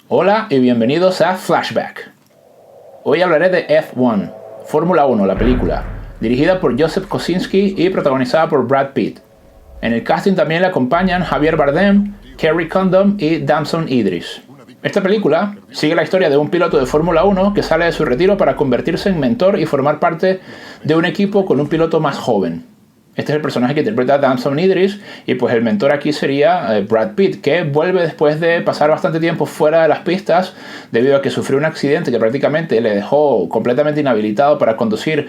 Hola y bienvenidos a Flashback. Hoy hablaré de F1, Fórmula 1, la película, dirigida por Joseph Kosinski y protagonizada por Brad Pitt. En el casting también le acompañan Javier Bardem, Kerry Condon y Damson Idris. Esta película sigue la historia de un piloto de Fórmula 1 que sale de su retiro para convertirse en mentor y formar parte de un equipo con un piloto más joven. Este es el personaje que interpreta Damson Idris y pues el mentor aquí sería Brad Pitt, que vuelve después de pasar bastante tiempo fuera de las pistas debido a que sufrió un accidente que prácticamente le dejó completamente inhabilitado para conducir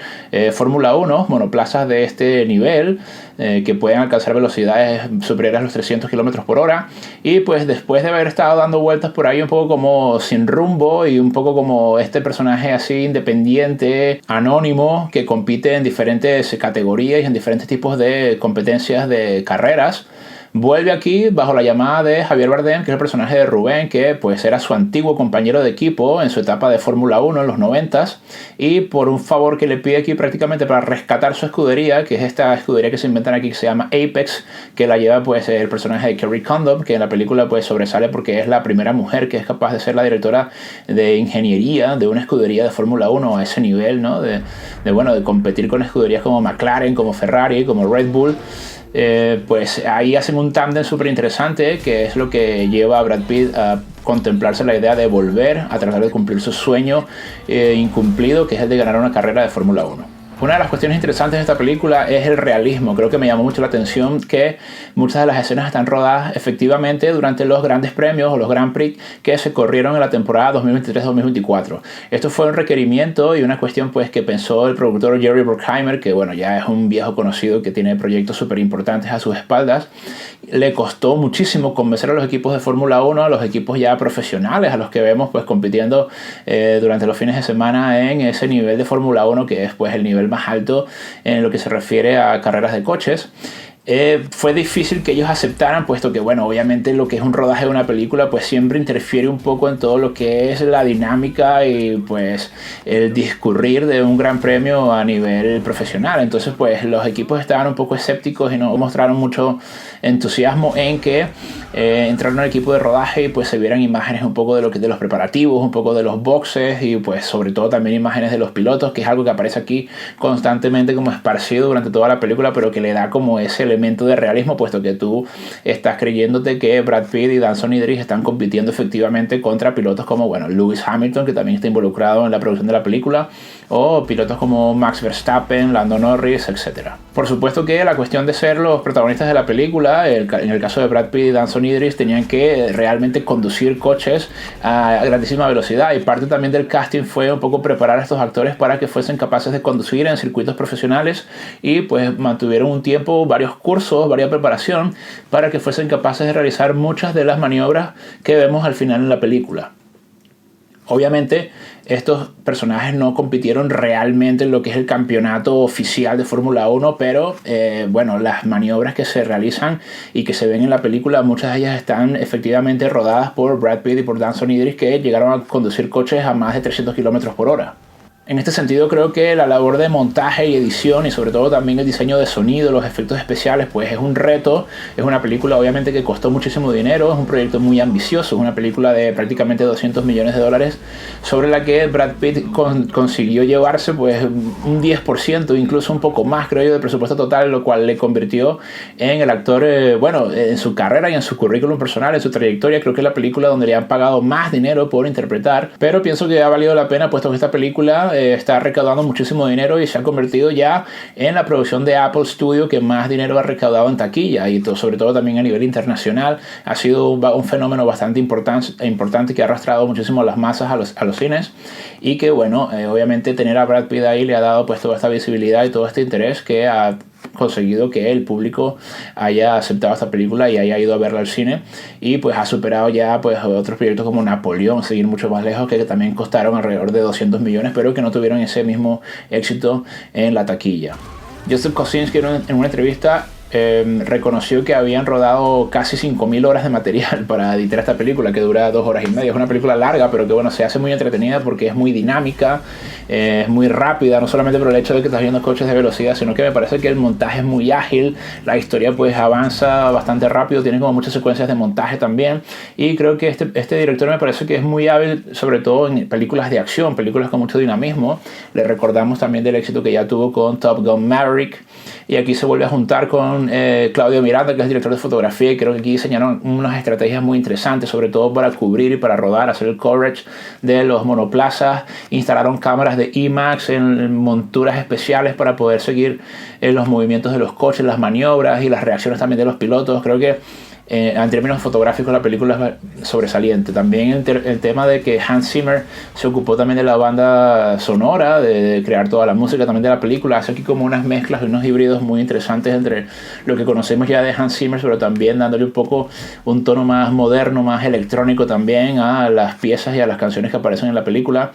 Fórmula 1, monoplazas de este nivel que pueden alcanzar velocidades superiores a los 300 km por hora, y pues después de haber estado dando vueltas por ahí un poco como sin rumbo y un poco como este personaje así independiente, anónimo, que compite en diferentes categorías y en diferentes tipos de competencias de carreras, vuelve aquí bajo la llamada de Javier Bardem, que es el personaje de Rubén, que pues era su antiguo compañero de equipo en su etapa de Fórmula 1 en los 90s, y por un favor que le pide aquí prácticamente para rescatar su escudería, que es esta escudería que se inventan aquí que se llama Apex, que la lleva pues el personaje de Kerry Condon, que en la película pues sobresale porque es la primera mujer que es capaz de ser la directora de ingeniería de una escudería de Fórmula 1 a ese nivel, ¿no? De competir con escuderías como McLaren, como Ferrari, como Red Bull. Pues ahí hacen un tándem súper interesante, que es lo que lleva a Brad Pitt a contemplarse la idea de volver a tratar de cumplir su sueño incumplido, que es el de ganar una carrera de Fórmula 1. Una de las cuestiones interesantes de esta película es el realismo. Creo que me llamó mucho la atención que muchas de las escenas están rodadas efectivamente durante los grandes premios o los Grand Prix que se corrieron en la temporada 2023-2024. Esto fue un requerimiento y una cuestión pues que pensó el productor Jerry Bruckheimer, que bueno, ya es un viejo conocido que tiene proyectos súper importantes a sus espaldas. Le costó muchísimo convencer a los equipos de Fórmula 1, a los equipos ya profesionales, a los que vemos pues compitiendo durante los fines de semana en ese nivel de Fórmula 1, que es pues el nivel más alto en lo que se refiere a carreras de coches. Fue difícil que ellos aceptaran, puesto que bueno, obviamente lo que es un rodaje de una película pues siempre interfiere un poco en todo lo que es la dinámica y pues el discurrir de un gran premio a nivel profesional. Entonces pues los equipos estaban un poco escépticos y no mostraron mucho entusiasmo en que entraron al equipo de rodaje y pues se vieran imágenes un poco de los preparativos, un poco de los boxes y pues sobre todo también imágenes de los pilotos, que es algo que aparece aquí constantemente como esparcido durante toda la película, pero que le da como ese elemento de realismo, puesto que tú estás creyéndote que Brad Pitt y Damson Idris están compitiendo efectivamente contra pilotos como Lewis Hamilton, que también está involucrado en la producción de la película, o pilotos como Max Verstappen, Lando Norris, etc. Por supuesto que la cuestión de ser los protagonistas de la película, en el caso de Brad Pitt y Damson Idris, tenían que realmente conducir coches a grandísima velocidad, y parte también del casting fue un poco preparar a estos actores para que fuesen capaces de conducir en circuitos profesionales, y pues mantuvieron un tiempo, varios cursos, varias preparación para que fuesen capaces de realizar muchas de las maniobras que vemos al final en la película. Obviamente estos personajes no compitieron realmente en lo que es el campeonato oficial de Fórmula 1, pero las maniobras que se realizan y que se ven en la película, muchas de ellas están efectivamente rodadas por Brad Pitt y por Damson Idris, que llegaron a conducir coches a más de 300 km por hora. En este sentido creo que la labor de montaje y edición, y sobre todo también el diseño de sonido, los efectos especiales, pues es un reto. Es una película obviamente que costó muchísimo dinero, es un proyecto muy ambicioso, es una película de prácticamente $200 millones sobre la que Brad Pitt consiguió llevarse pues un 10%, incluso un poco más creo yo, del presupuesto total, lo cual le convirtió en el actor, en su carrera y en su currículum personal, en su trayectoria. Creo que es la película donde le han pagado más dinero por interpretar, pero pienso que ha valido la pena, puesto que esta película está recaudando muchísimo dinero y se ha convertido ya en la producción de Apple Studio que más dinero ha recaudado en taquilla, y sobre todo también a nivel internacional. Ha sido un fenómeno bastante importante que ha arrastrado muchísimo a las masas a los cines, y que obviamente tener a Brad Pitt ahí le ha dado pues toda esta visibilidad y todo este interés que ha conseguido que el público haya aceptado esta película y haya ido a verla al cine, y pues ha superado ya pues otros proyectos como Napoleón, seguir mucho más lejos, que también costaron alrededor de 200 millones, pero que no tuvieron ese mismo éxito en la taquilla. Joseph Kosinski en una entrevista reconoció que habían rodado casi 5.000 horas de material para editar esta película, que dura 2 horas y media. Es una película larga, pero que bueno, se hace muy entretenida porque es muy dinámica, es muy rápida, no solamente por el hecho de que estás viendo coches de velocidad, sino que me parece que el montaje es muy ágil, la historia pues avanza bastante rápido, tiene como muchas secuencias de montaje también, y creo que este director me parece que es muy hábil, sobre todo en películas de acción, películas con mucho dinamismo. Le recordamos también del éxito que ya tuvo con Top Gun Maverick, y aquí se vuelve a juntar con Claudio Miranda, que es director de fotografía, y creo que aquí diseñaron unas estrategias muy interesantes, sobre todo para cubrir y para rodar, hacer el coverage de los monoplazas. Instalaron cámaras de IMAX en monturas especiales para poder seguir los movimientos de los coches, las maniobras y las reacciones también de los pilotos. Creo que en términos fotográficos la película es sobresaliente. También el tema de que Hans Zimmer se ocupó también de la banda sonora, de crear toda la música también de la película, hace aquí como unas mezclas y unos híbridos muy interesantes entre lo que conocemos ya de Hans Zimmer, pero también dándole un poco un tono más moderno, más electrónico también a las piezas y a las canciones que aparecen en la película.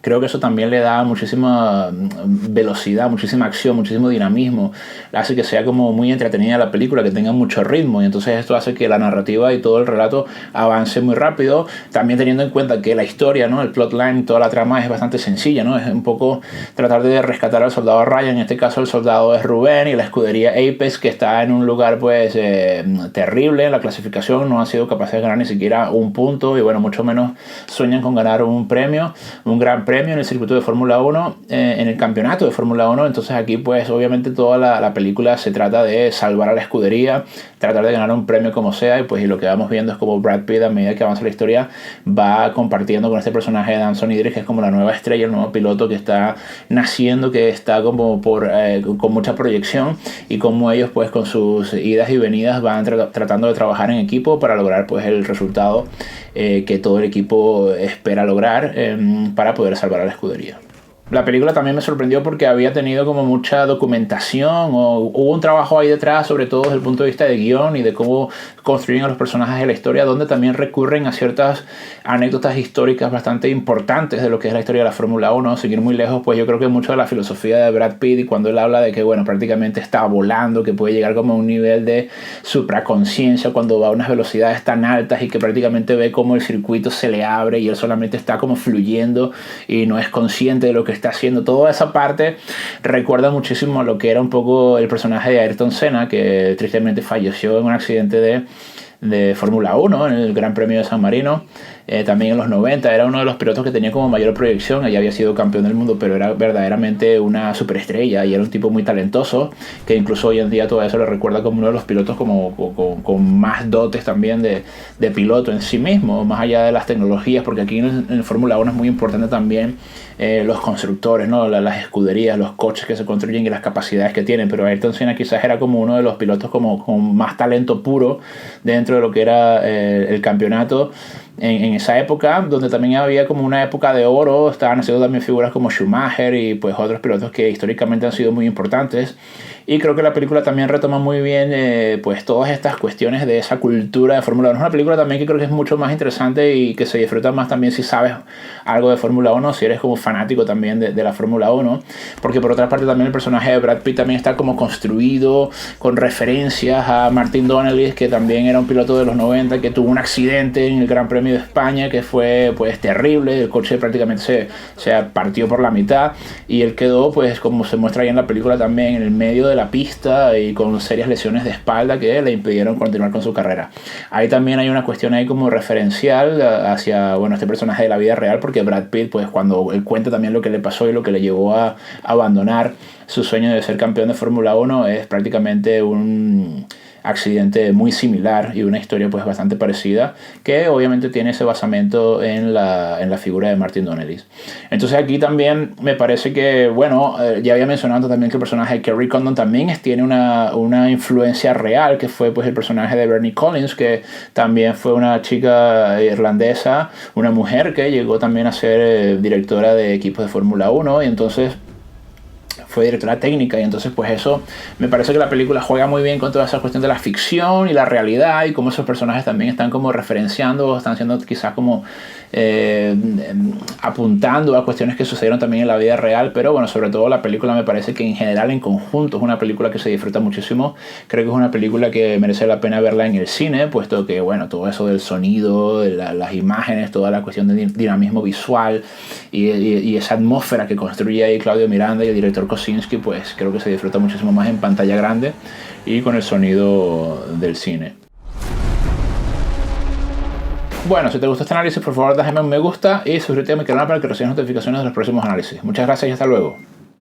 Creo que eso también le da muchísima velocidad, muchísima acción, muchísimo dinamismo. Hace que sea como muy entretenida la película, que tenga mucho ritmo. Y entonces esto hace que la narrativa y todo el relato avance muy rápido. También teniendo en cuenta que la historia, ¿no? El plotline, toda la trama es bastante sencilla, ¿no? Es un poco tratar de rescatar al soldado Ryan. En este caso el soldado es Rubén y la escudería Apex, que está en un lugar pues terrible en la clasificación. No han sido capaces de ganar ni siquiera un punto. Y bueno, mucho menos sueñan con ganar un premio, un gran premio en el circuito de Fórmula 1, en el campeonato de Fórmula 1. Entonces aquí pues obviamente toda la película se trata de salvar a la escudería, tratar de ganar un premio como sea, y pues y lo que vamos viendo es como Brad Pitt, a medida que avanza la historia, va compartiendo con este personaje de Danson Idris, que es como la nueva estrella, el nuevo piloto que está naciendo, que está como con mucha proyección, y como ellos pues con sus idas y venidas van tratando de trabajar en equipo para lograr pues el resultado que todo el equipo espera lograr para poder salvar a la escudería. La película también me sorprendió porque había tenido como mucha documentación, o hubo un trabajo ahí detrás, sobre todo desde el punto de vista de guión y de cómo construyen a los personajes de la historia, donde también recurren a ciertas anécdotas históricas bastante importantes de lo que es la historia de la Fórmula 1. Seguir muy lejos, pues yo creo que mucho de la filosofía de Brad Pitt, y cuando él habla de que, bueno, prácticamente está volando, que puede llegar como a un nivel de supraconciencia cuando va a unas velocidades tan altas y que prácticamente ve cómo el circuito se le abre y él solamente está como fluyendo y no es consciente de lo que está haciendo. Toda esa parte recuerda muchísimo a lo que era un poco el personaje de Ayrton Senna, que tristemente falleció en un accidente de Fórmula 1 en el Gran Premio de San Marino. También en los 90 era uno de los pilotos que tenía como mayor proyección. Ella había sido campeón del mundo, pero era verdaderamente una superestrella y era un tipo muy talentoso, que incluso hoy en día todo eso le recuerda como uno de los pilotos con más dotes también de piloto en sí mismo, más allá de las tecnologías, porque aquí en Fórmula 1 es muy importante también los constructores, ¿no? Las escuderías, los coches que se construyen y las capacidades que tienen. Pero Ayrton Senna quizás era como uno de los pilotos con más talento puro dentro de lo que era el campeonato en esa época, donde también había como una época de oro. Estaban haciendo también figuras como Schumacher y pues otros pilotos que históricamente han sido muy importantes. Y creo que la película también retoma muy bien pues todas estas cuestiones de esa cultura de Fórmula 1. Es una película también que creo que es mucho más interesante y que se disfruta más también si sabes algo de Fórmula 1, si eres como fanático también de la Fórmula 1. Porque por otra parte también el personaje de Brad Pitt también está como construido con referencias a Martin Donnelly, que también era un piloto de los 90 que tuvo un accidente en el Gran Premio de España que fue pues terrible. El coche prácticamente se partió por la mitad y él quedó, pues como se muestra ahí en la película, también en el medio de la pista y con serias lesiones de espalda que le impidieron continuar con su carrera. Ahí también hay una cuestión ahí como referencial hacia, bueno, este personaje de la vida real, porque Brad Pitt, pues cuando él cuenta también lo que le pasó y lo que le llevó a abandonar su sueño de ser campeón de Fórmula 1, es prácticamente un accidente muy similar y una historia pues bastante parecida, que obviamente tiene ese basamento en la figura de Martin Donnelly. Entonces aquí también me parece que, bueno, ya había mencionado también que el personaje de Kerry Condon también tiene una influencia real, que fue pues el personaje de Bernie Collins, que también fue una chica irlandesa, una mujer que llegó también a ser directora de equipos de Fórmula 1, y entonces fue directora técnica, y entonces pues eso me parece que la película juega muy bien con toda esa cuestión de la ficción y la realidad, y cómo esos personajes también están como referenciando o están siendo quizás como apuntando a cuestiones que sucedieron también en la vida real. Pero bueno, sobre todo la película me parece que en general, en conjunto, es una película que se disfruta muchísimo. Creo que es una película que merece la pena verla en el cine, puesto que bueno, todo eso del sonido, de las imágenes, toda la cuestión de dinamismo visual y esa atmósfera que construye ahí Claudio Miranda y el director Kosinski, pues creo que se disfruta muchísimo más en pantalla grande y con el sonido del cine. Bueno, si te gustó este análisis, por favor déjame un me gusta y suscríbete a mi canal para que recibas notificaciones de los próximos análisis. Muchas gracias y hasta luego.